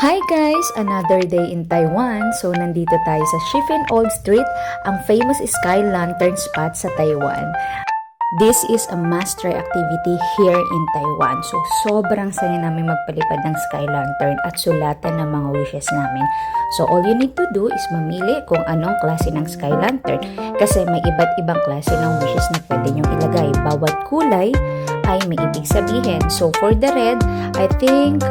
Hi guys! Another day in Taiwan. So, nandito tayo sa Shifen Old Street, ang famous sky lantern spot sa Taiwan. This is a must-try activity here in Taiwan. So, sobrang saya namin magpalipad ng sky lantern at sulatan ng mga wishes namin. So, all you need to do is mamili kung anong klase ng sky lantern kasi may iba't ibang klase ng wishes na pwede nyong ilagay. Bawat kulay ay may ibig sabihin. So, for the red, I think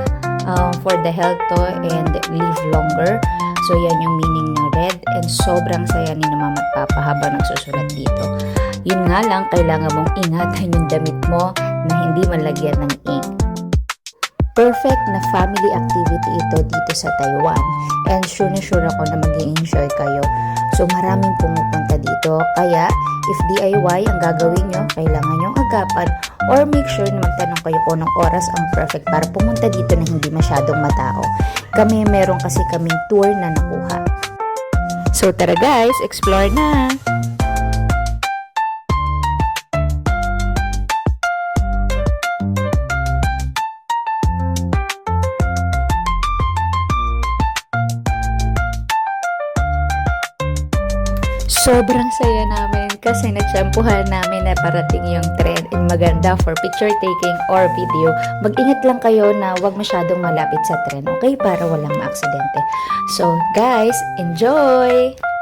for the health to and live longer. So, yan yung meaning ng red and sobrang saya ni na mama at papa habang nagsusulat dito. Yun nga lang, kailangan mong ingatan yung damit mo na hindi malagyan ng ink. Perfect na family activity ito dito sa Taiwan and sure na sure ako na mag-i-enjoy kayo. So, maraming pumupunta dito. Kaya, if DIY ang gagawin nyo, kailangan nyong agapan or make sure na magtanong kayo kung anong oras ang perfect para pumunta dito na hindi masyadong matao. Kami, meron kasi kaming tour na nakuha. So, tara guys, explore na! Sobrang saya namin kasi natsampuhan namin na parating yung tren and maganda for picture taking or video. Mag-ingat lang kayo na wag masyadong malapit sa tren, okay? Para walang maaksidente. So, guys, enjoy!